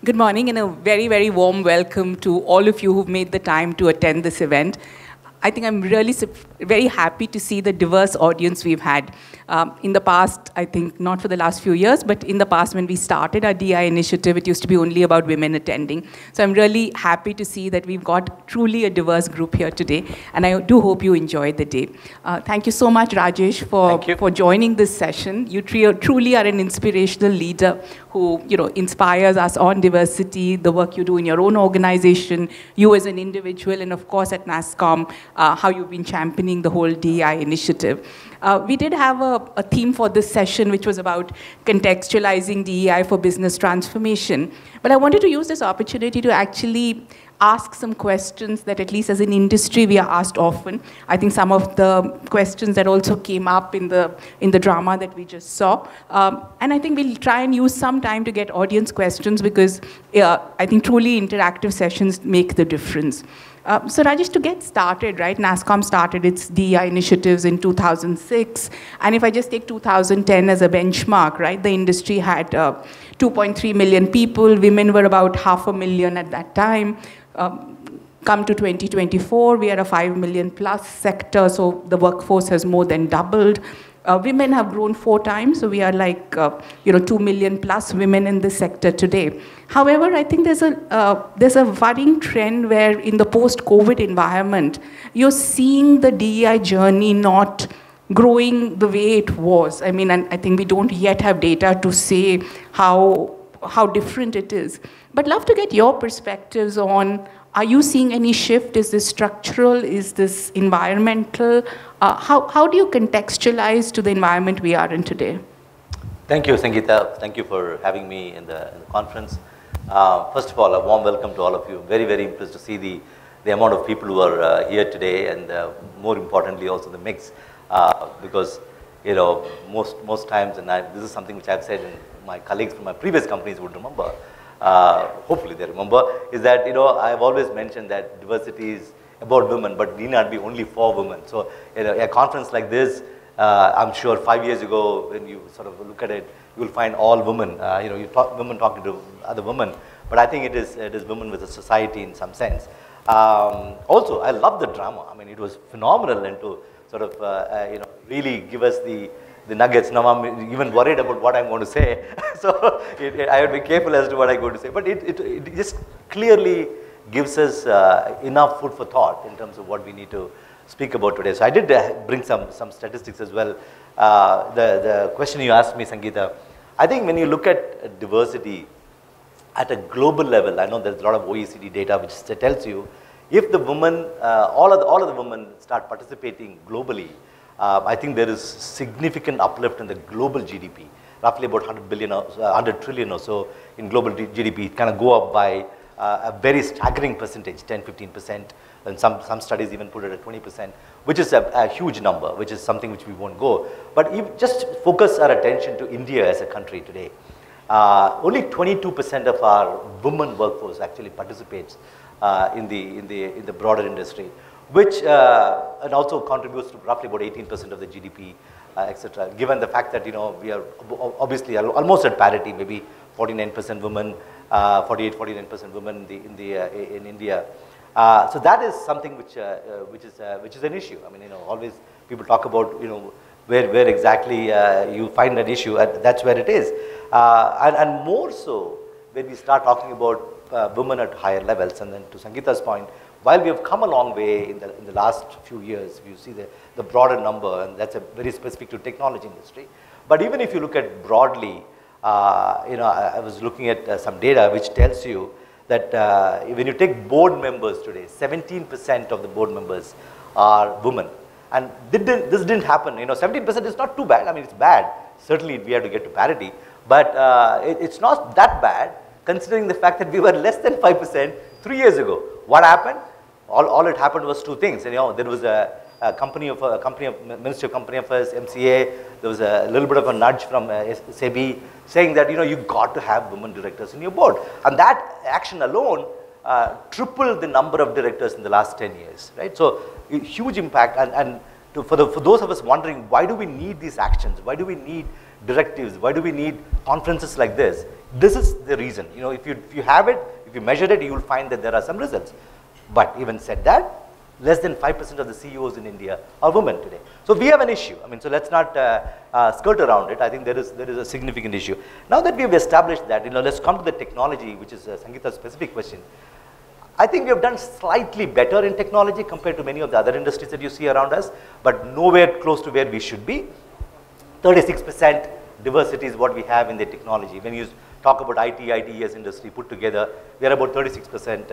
Good morning and a very, very warm welcome to all of you who've made the time to attend this event. I think I'm really very happy to see the diverse audience we've had. In the past, I think not for the last few years, but in the past when we started our DI initiative, it used to be only about women attending. So I'm really happy to see that we've got truly a diverse group here today, and I do hope you enjoyed the day. Thank you so much, Rajesh, for joining this session. You truly are an inspirational leader who inspires us on diversity, the work you do in your own organization, you as an individual, and of course at Nasscom, how you've been championing the whole DEI initiative. We did have a theme for this session, which was about contextualizing DEI for business transformation. But I wanted to use this opportunity to actually ask some questions that, at least as an industry, we are asked often. I think some of the questions that also came up in the drama that we just saw. And I think we'll try and use some time to get audience questions, because I think truly interactive sessions make the difference. So Rajesh, to get started, right, Nasscom started its DEI initiatives in 2006. And if I just take 2010 as a benchmark, right, the industry had 2.3 million people. Women were about 500,000 at that time. Come to 2024, we are a 5 million plus sector, so the workforce has more than doubled. Women have grown 4 times, so we are like 2 million plus women in this sector today. However, I think there's a worrying trend where in the post-COVID environment, you're seeing the DEI journey not growing the way it was. I mean, and I think we don't yet have data to say how different it is. But love to get your perspectives on, are you seeing any shift? Is this structural? Is this environmental? How do you contextualize to the environment we are in today? Thank you, Sangeeta. Thank you for having me in the conference. First of all, a warm welcome to all of you. Very, very impressed to see the amount of people who are here today, and more importantly also the mix, because most times, and this is something which I've said and my colleagues from my previous companies would remember, hopefully they remember, is that I've always mentioned that diversity is about women, but need not be only for women. So a conference like this, I'm sure 5 years ago, when you sort of look at it, you will find all women. Women talking to other women, but I think it is women with a society in some sense. Also, I love the drama. I mean, it was phenomenal, and to sort of really give us the nuggets. Now I'm even worried about what I'm going to say, so I would be careful as to what I'm going to say. But it just clearly gives us enough food for thought in terms of what we need to speak about today. So I did bring some statistics as well. The question you asked me, Sangeeta, I think when you look at diversity at a global level, I know there's a lot of OECD data which tells you if the women, all of the women start participating globally, I think there is significant uplift in the global GDP, roughly about 100 trillion or so in global GDP, kind of go up by a very staggering percentage, 10, 15%, and some studies even put it at 20%, which is a huge number, which is something which we won't go. But if just focus our attention to India as a country today. Only 22% of our women workforce actually participates in the broader industry, which and also contributes to roughly about 18% of the GDP, etc. Given the fact that we are obviously almost at parity, maybe 49% women, 49% women in India. So that is something which is an issue. I mean, always people talk about where exactly you find an issue, and that's where it is. And more so when we start talking about women at higher levels. And then to Sangeeta's point, while we have come a long way in the last few years, you see the broader number, and that's very specific to technology industry. But even if you look at broadly, I was looking at some data which tells you that when you take board members today, 17% of the board members are women. And this didn't happen. 17% is not too bad. I mean, it's bad. Certainly, we have to get to parity. But it's not that bad, considering the fact that we were less than 5% 3 years ago. What happened? All it happened was 2 things. There was a Ministry of Company Affairs, MCA. There was a little bit of a nudge from SEBI saying that you got to have women directors in your board, and that action alone tripled the number of directors in the last 10 years. Right? So huge impact. And for those of us wondering, why do we need these actions? Why do we need directives? Why do we need conferences like this? This is the reason. You know, if you have it, if you measure it, you will find that there are some results. But even said that, less than 5% of the CEOs in India are women today. So we have an issue. I mean, so let's not skirt around it. I think there is a significant issue. Now that we have established that, you know, let's come to the technology, which is Sangeeta's specific question. I think we have done slightly better in technology compared to many of the other industries that you see around us, but nowhere close to where we should be. 36% diversity is what we have in the technology. When you talk about IT, ITES industry put together, we are about 36%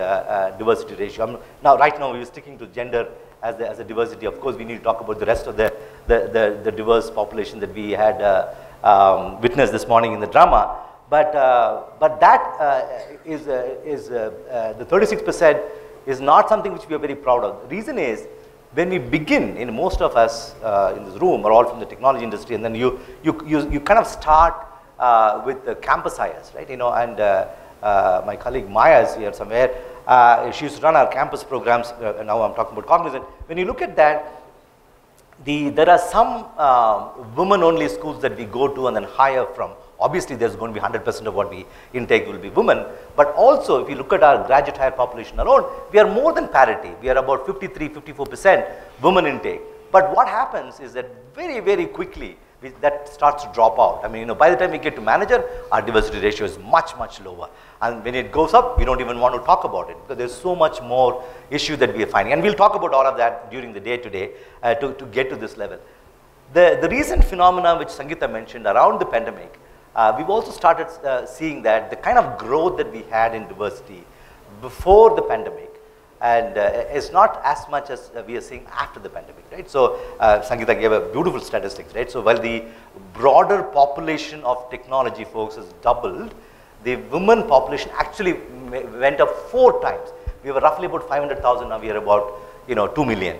diversity ratio. Right now, we are sticking to gender as a diversity. Of course, we need to talk about the rest of the diverse population that we had witnessed this morning in the drama. But that is the 36% is not something which we are very proud of. The reason is, when we begin, in most of us in this room are all from the technology industry, and then you kind of start with the campus hires, right? You know, and my colleague Maya is here somewhere. She used to run our campus programs. Now I'm talking about Cognizant. When you look at that, there are some women-only schools that we go to and then hire from. Obviously, there's going to be 100% of what we intake will be women. But also, if you look at our graduate hire population alone, we are more than parity. We are about 53, 54% women intake. But what happens is that very, very quickly, that starts to drop out. I mean, you know, by the time we get to manager, our diversity ratio is much, much lower. And when it goes up, we don't even want to talk about it because there's so much more issue that we are finding. And we'll talk about all of that during the day today to get to this level. The recent phenomena which Sangeeta mentioned around the pandemic, we've also started seeing that the kind of growth that we had in diversity before the pandemic and is not as much as we are seeing after the pandemic, right? So Sangeeta gave a beautiful statistics, right? So while the broader population of technology folks has doubled, the women population actually went up 4 times. We were roughly about 500,000, now we are about 2 million.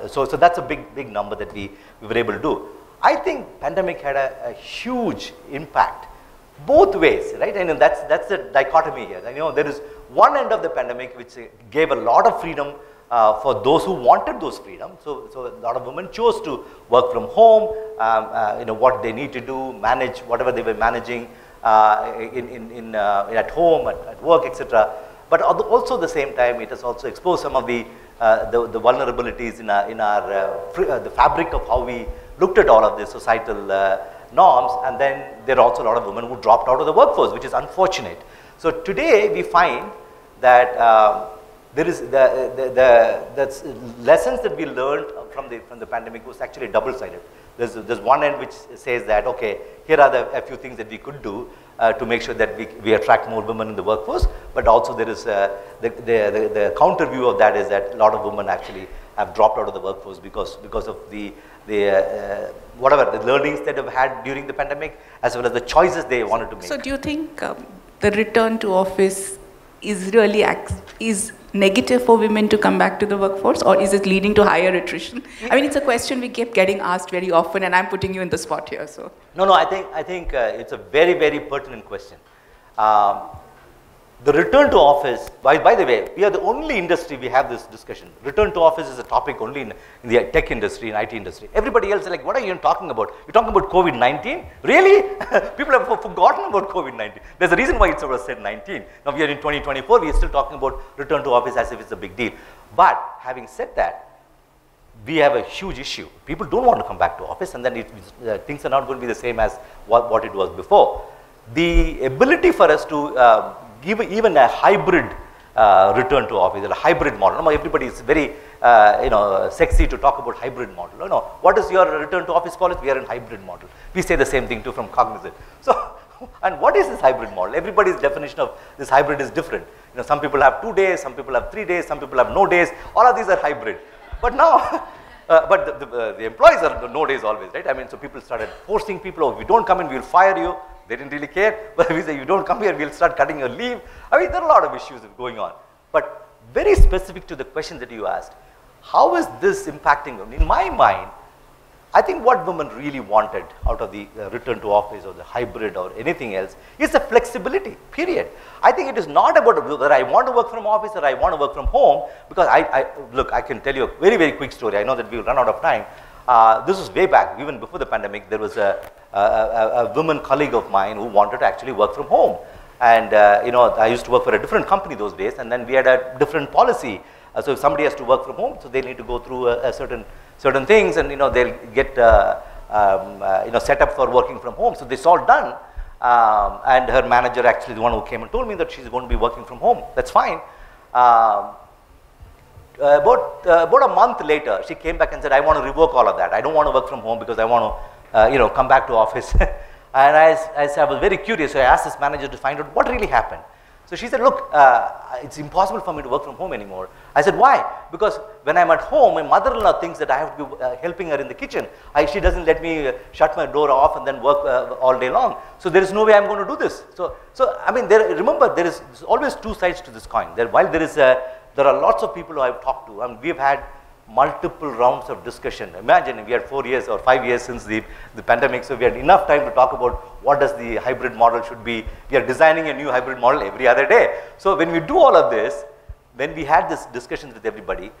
So that's a big number that we were able to do. I think pandemic had a huge impact both ways, right? And that's the dichotomy here. And, there is one end of the pandemic which gave a lot of freedom for those who wanted those freedom. So a lot of women chose to work from home, what they need to do, manage whatever they were managing at home, at work, etc. But also at the same time, it has also exposed some of the vulnerabilities in the fabric of how we looked at all of the societal norms, and then there are also a lot of women who dropped out of the workforce, which is unfortunate. So today we find that there is the lessons that we learned from the pandemic was actually double-sided. There's one end which says that, okay, here are a few things that we could do to make sure that we attract more women in the workforce, but also there is the counter view of that is that a lot of women actually have dropped out of the workforce because of the learnings that have had during the pandemic, as well as the choices they wanted to make. So do you think the return to office is really is negative for women to come back to the workforce, or is it leading to higher attrition? I mean, it's a question we keep getting asked very often, and I'm putting you in the spot here. So no, I think it's a very, very pertinent question. The return to office, by the way, we are the only industry we have this discussion. Return to office is a topic only in the tech industry, in IT industry. Everybody else is like, what are you talking about? You're talking about COVID-19? Really? People have forgotten about COVID-19. There's a reason why it's sort of said 19. Now we are in 2024, we are still talking about return to office as if it's a big deal. But having said that, we have a huge issue. People don't want to come back to office, and then things are not going to be the same as what it was before. The ability for us to give even a hybrid return to office, a hybrid model. Everybody is very sexy to talk about hybrid model. What is your return to office policy? We are in hybrid model. We say the same thing too from Cognizant. So, and what is this hybrid model? Everybody's definition of this hybrid is different. Some people have 2 days, some people have 3 days, some people have no days. All of these are hybrid. But now, but the employees are no days always, right? I mean, so people started forcing people, oh, if you don't come in, we'll fire you. They didn't really care, but we say, you don't come here, we'll start cutting your leave. I mean, there are a lot of issues going on. But very specific to the question that you asked, how is this impacting them? In my mind, I think what women really wanted out of the return to office or the hybrid or anything else is the flexibility, period. I think it is not about whether I want to work from office or I want to work from home, because look, I can tell you a very, very quick story. I know that we will run out of time. This was way back, even before the pandemic. There was a woman colleague of mine who wanted to actually work from home. And I used to work for a different company those days, and then we had a different policy. So if somebody has to work from home, so they need to go through certain things, and they'll get set up for working from home. So this all done, and her manager actually the one who came and told me that she's going to be working from home. That's fine. About a month later, she came back and said, I want to revoke all of that. I don't want to work from home because I want to come back to office. And I was very curious, so I asked this manager to find out what really happened. So she said, look, it's impossible for me to work from home anymore. I said, why? Because when I'm at home, my mother-in-law thinks that I have to be helping her in the kitchen. She doesn't let me shut my door off and then work all day long. So there is no way I'm going to do this. So I mean, remember, there's always two sides to this coin. While there are lots of people who I've talked to, and we've had multiple rounds of discussion. Imagine we had 4 years or 5 years since the pandemic, so we had enough time to talk about what does the hybrid model should be. We are designing a new hybrid model every other day. So when we do all of this, when we had this discussions with everybody,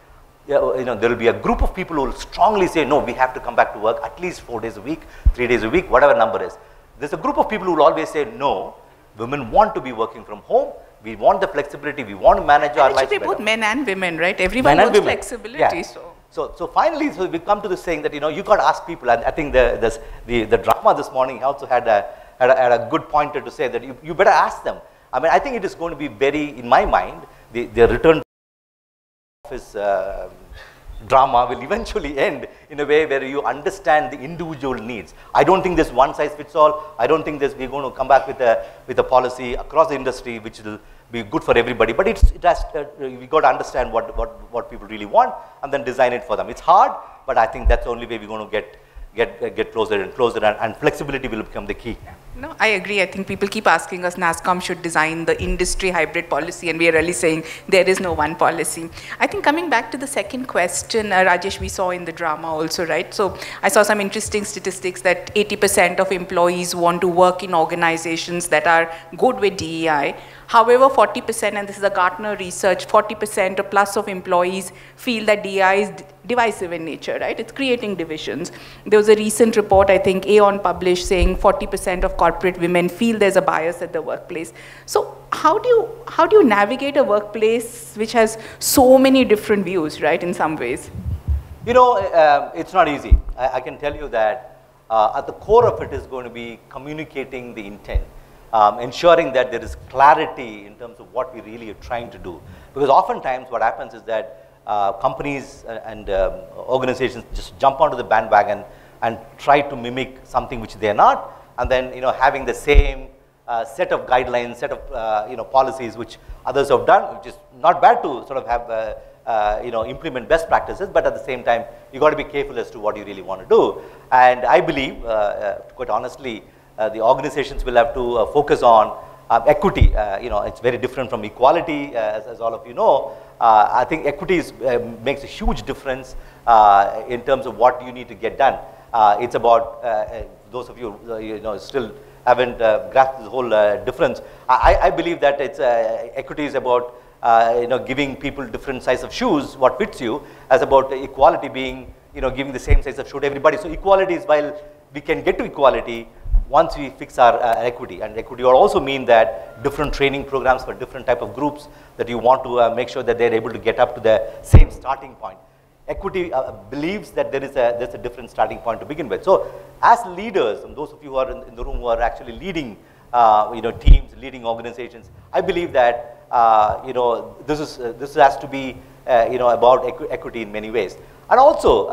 there will be a group of people who will strongly say, no, we have to come back to work at least 4 days a week, 3 days a week, whatever number is. There's a group of people who will always say, no, women want to be working from home. We want the flexibility. We want to manage our lives better. It should be both men and women, right? Everyone wants flexibility. Yeah. So finally, we come to this saying that you got to ask people. And I think the drama this morning also had a good pointer to say that you better ask them. I mean, I think it is going to be very, in my mind, the return to office drama will eventually end in a way where you understand the individual needs. I don't think there's one size fits all. I don't think we're going to come back with a policy across the industry which will be good for everybody. But we got to understand what people really want and then design it for them. It's hard, but I think that's the only way we're going to get closer and closer, and flexibility will become the key. No, I agree. I think people keep asking us, Nasscom should design the industry hybrid policy, and we are really saying there is no one policy. I think coming back to the second question, Rajesh, we saw in the drama also, right? So I saw some interesting statistics that 80% of employees want to work in organizations that are good with DEI. However, 40%, and this is a Gartner research, 40% or plus of employees feel that DEI is divisive in nature, right? It's creating divisions. There was a recent report, I think Aon published, saying 40% of corporate women feel there's a bias at the workplace. So how do you navigate a workplace which has so many different views, right, in some ways? It's not easy. I can tell you that at the core of it is going to be communicating the intent. Ensuring that there is clarity in terms of what we really are trying to do. Because oftentimes what happens is that companies and organizations just jump onto the bandwagon and try to mimic something which they are not, and then having the same set of guidelines, set of policies which others have done, which is not bad to sort of have implement best practices, but at the same time you got to be careful as to what you really want to do. And I believe, quite honestly, the organizations will have to focus on equity. It's very different from equality, as all of you know. I think equity makes a huge difference in terms of what you need to get done. It's about, those of you still haven't grasped the whole difference. I believe that it's equity is about giving people different size of shoes, what fits you, as about equality being giving the same size of shoe to everybody. So equality is, while we can get to equality once we fix our equity. And equity will also mean that different training programs for different type of groups, that you want to make sure that they're able to get up to the same starting point. Equity believes that there's a different starting point to begin with. So as leaders, and those of you who are in the room who are actually leading teams, leading organizations, I believe that this has to be about equity in many ways. And also,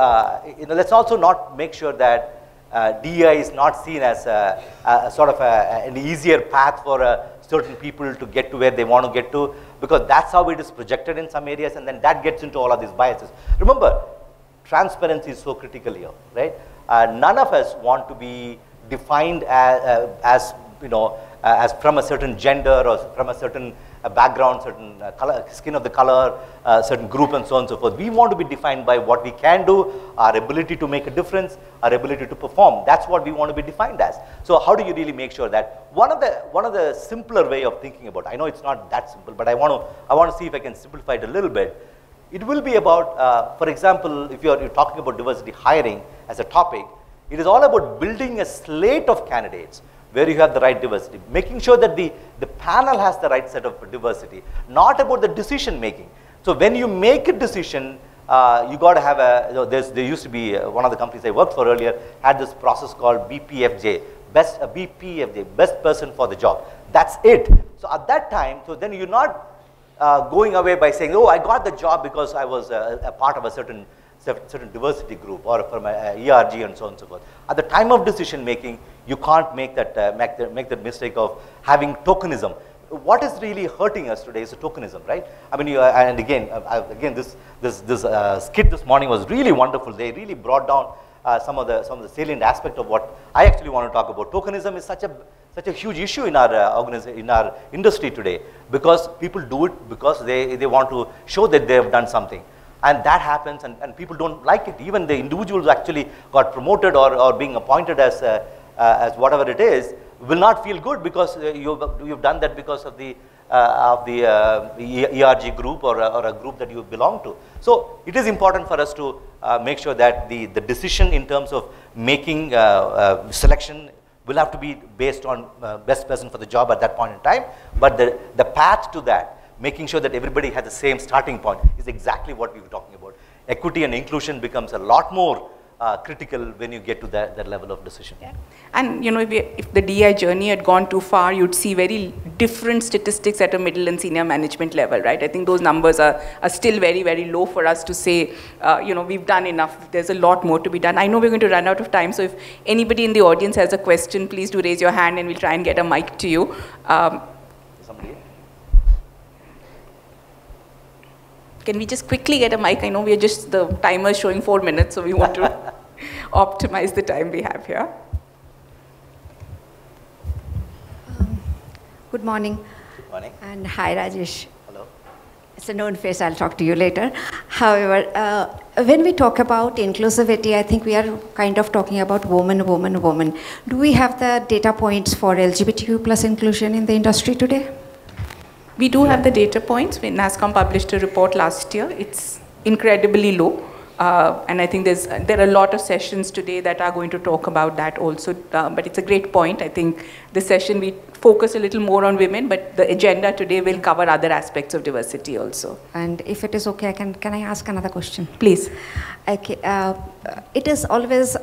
let's also not make sure that DEI is not seen as a sort of an easier path for certain people to get to where they want to get to, because that's how it is projected in some areas, and then that gets into all of these biases. Remember, transparency is so critical here, right? None of us want to be defined as from a certain gender or from a certain background, certain color, skin of the color, certain group, and so on and so forth. We want to be defined by what we can do, our ability to make a difference, our ability to perform. That's what we want to be defined as. So how do you really make sure that one of the simpler way of thinking about, I know it's not that simple, but I want to see if I can simplify it a little bit. It will be about, for example, if you're talking about diversity hiring as a topic, it is all about building a slate of candidates where you have the right diversity. Making sure that the panel has the right set of diversity, not about the decision making. So when you make a decision, you got to have there used to be one of the companies I worked for earlier had this process called BPFJ, best person for the job. That's it. So at that time, so then you're not going away by saying, oh, I got the job because I was a part of a certain diversity group or from a ERG and so on and so forth. At the time of decision making, you can't make that mistake of having tokenism. What is really hurting us today is the tokenism, right? I mean, and again, this skit this morning was really wonderful. They really brought down some of the salient aspect of what I actually want to talk about. Tokenism is such a huge issue in our industry today, because people do it because they want to show that they have done something. And that happens, and people don't like it. Even the individuals who actually got promoted or being appointed as whatever it is will not feel good because you've done that because of the ERG group or a group that you belong to. So it is important for us to make sure that the decision in terms of making selection will have to be based on best person for the job at that point in time. But the path to that, making sure that everybody has the same starting point, is exactly what we were talking about. Equity and inclusion becomes a lot more critical when you get to that level of decision. Yeah. And you know, if the DI journey had gone too far, you'd see very different statistics at a middle and senior management level, right? I think those numbers are still very, very low for us to say, you know, we've done enough. There's a lot more to be done. I know we're going to run out of time, so if anybody in the audience has a question, please do raise your hand and we'll try and get a mic to you. Somebody? Can we just quickly get a mic? I know the timer is showing 4 minutes, so we want to optimize the time we have here. Good morning. Good morning. And hi, Rajesh. Hello. It's a known face. I'll talk to you later. However, when we talk about inclusivity, I think we are kind of talking about woman. Do we have the data points for LGBTQ plus inclusion in the industry today? We do have the data points. Nasscom published a report last year. It's incredibly low. And I think there are a lot of sessions today that are going to talk about that also. But it's a great point. I think the session, we focus a little more on women, but the agenda today will cover other aspects of diversity also. And if it is okay, can I ask another question? Please. Okay. It is always,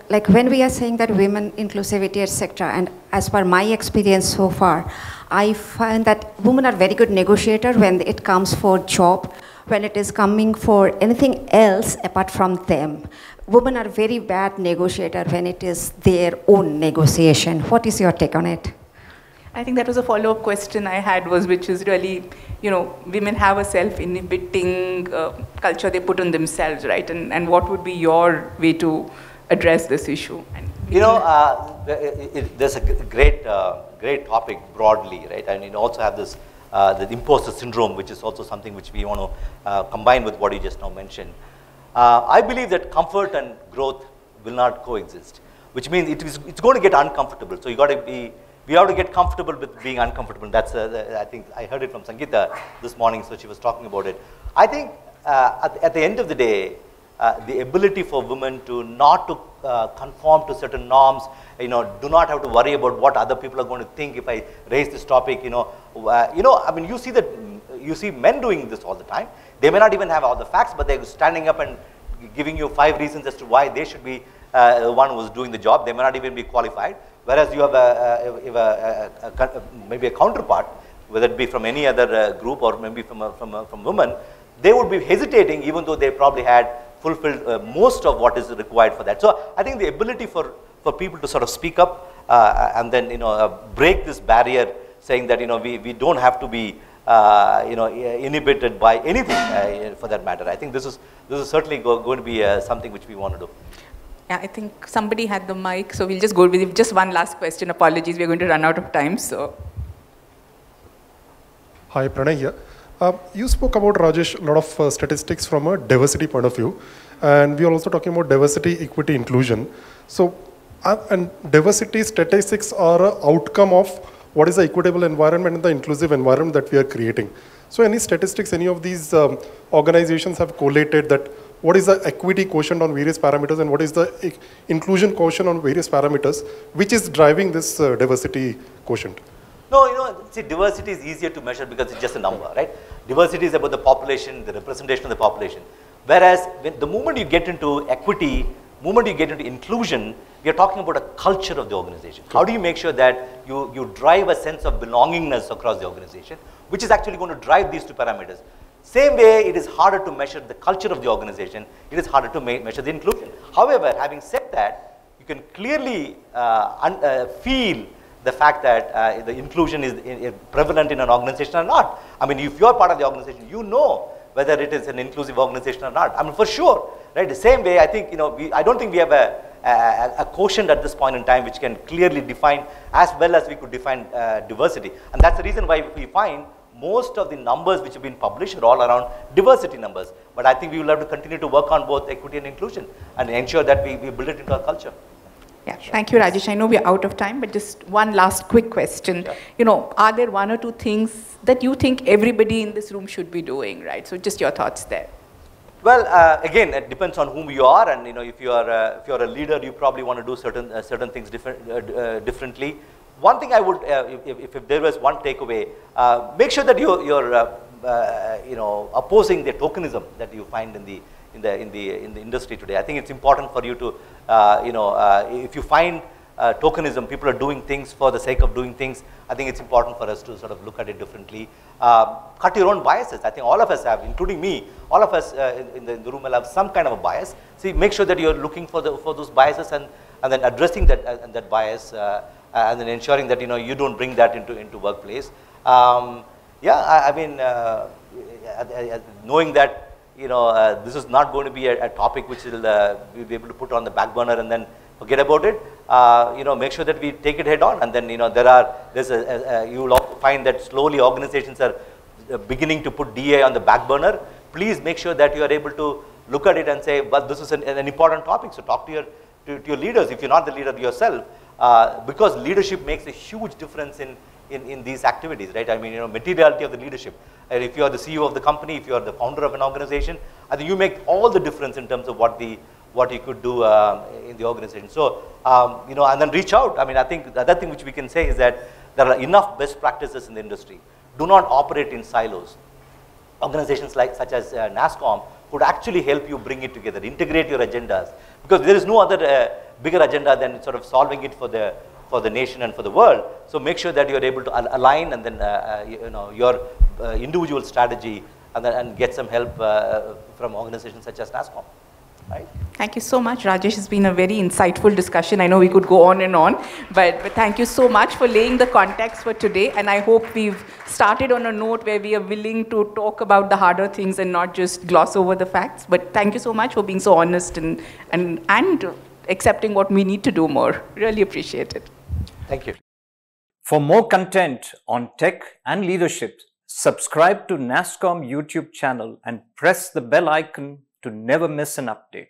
like when we are saying that women inclusivity, etc., and as per my experience so far, I find that women are very good negotiators when it comes for job. When it is coming for anything else apart from them, women are very bad negotiators when it is their own negotiation. What is your take on it? I think that was a follow-up question I had, which is really, you know, women have a self-inhibiting culture they put on themselves, right? And what would be your way to address this issue? You know, there's a great topic broadly, right? And you also have this the imposter syndrome, which is also something which we want to combine with what you just now mentioned. I believe that comfort and growth will not coexist, which means it's going to get uncomfortable. So we have to get comfortable with being uncomfortable. That's I think I heard it from Sangeeta this morning, so she was talking about it. I think at the end of the day, the ability for women to not to conform to certain norms, you know, do not have to worry about what other people are going to think if I raise this topic, you know, I mean, you see men doing this all the time. They may not even have all the facts, but they're standing up and giving you 5 reasons as to why they should be the one who's doing the job. They may not even be qualified. Whereas you have maybe a counterpart, whether it be from any other group or maybe from women, they would be hesitating even though they probably had fulfilled most of what is required for that. So I think the ability for people to sort of speak up and then, you know, break this barrier, saying that, you know, we don't have to be you know, inhibited by anything for that matter. I think this is certainly going to be something which we want to do. Yeah, I think somebody had the mic, so we'll just go with just one last question. Apologies, we're going to run out of time. So, hi, Pranay here. You spoke about, Rajesh, a lot of statistics from a diversity point of view, and we are also talking about diversity, equity, inclusion. So, and diversity statistics are an outcome of what is the equitable environment and the inclusive environment that we are creating. So, any statistics, any of these organizations have collated that what is the equity quotient on various parameters and what is the inclusion quotient on various parameters, which is driving this diversity quotient? No, see, diversity is easier to measure because it's just a number, right? Diversity is about the population, the representation of the population. Whereas the moment you get into equity, moment you get into inclusion, we are talking about a culture of the organization. How do you make sure that you drive a sense of belongingness across the organization, which is actually going to drive these two parameters. Same way, it is harder to measure the culture of the organization, it is harder to measure the inclusion. However, having said that, you can clearly feel the fact that the inclusion is prevalent in an organization or not. I mean, if you are part of the organization, you know whether it is an inclusive organization or not. I mean, for sure, right? The same way, I think, I don't think we have a quotient at this point in time which can clearly define as well as we could define diversity. And that's the reason why we find most of the numbers which have been published are all around diversity numbers. But I think we will have to continue to work on both equity and inclusion and ensure that we build it into our culture. Yeah, thank you, Rajesh. I know we're out of time, but just one last quick question. Sure. Are there one or two things that you think everybody in this room should be doing, right? So just your thoughts there. Well, again, it depends on whom you are, and if you are a leader, you probably want to do certain things differently. One thing I would, if there was one takeaway, make sure that you're opposing the tokenism that you find in the industry today. I think it's important for you to, if you find tokenism, people are doing things for the sake of doing things, I think it's important for us to sort of look at it differently. Cut your own biases. I think all of us have, including me, all of us in the room will have some kind of a bias. See, make sure that you're looking for those biases and then addressing that bias and then ensuring that you don't bring that into workplace. I mean, knowing that this is not going to be a topic which we'll be able to put on the back burner and then forget about it. Make sure that we take it head on, and then you will also find that slowly organizations are beginning to put DA on the back burner. Please make sure that you are able to look at it and say, well, this is an important topic. So talk to your leaders if you're not the leader yourself, because leadership makes a huge difference in these activities, right? I mean, materiality of the leadership. And if you are the CEO of the company, if you are the founder of an organization, I think you make all the difference in terms of what you could do in the organization. So, and then reach out. I mean, I think the other thing which we can say is that there are enough best practices in the industry. Do not operate in silos. Organizations such as Nasscom could actually help you bring it together, integrate your agendas, because there is no other bigger agenda than sort of solving it for the nation and for the world. So make sure that you are able to align and then your individual strategy and get some help from organizations such as Nasscom. Right. Thank you so much, Rajesh. It's been a very insightful discussion. I know we could go on and on, but thank you so much for laying the context for today. And I hope we've started on a note where we are willing to talk about the harder things and not just gloss over the facts. But thank you so much for being so honest and accepting what we need to do more. Really appreciate it. Thank you. For more content on tech and leadership, subscribe to Nasscom YouTube channel and press the bell icon to never miss an update.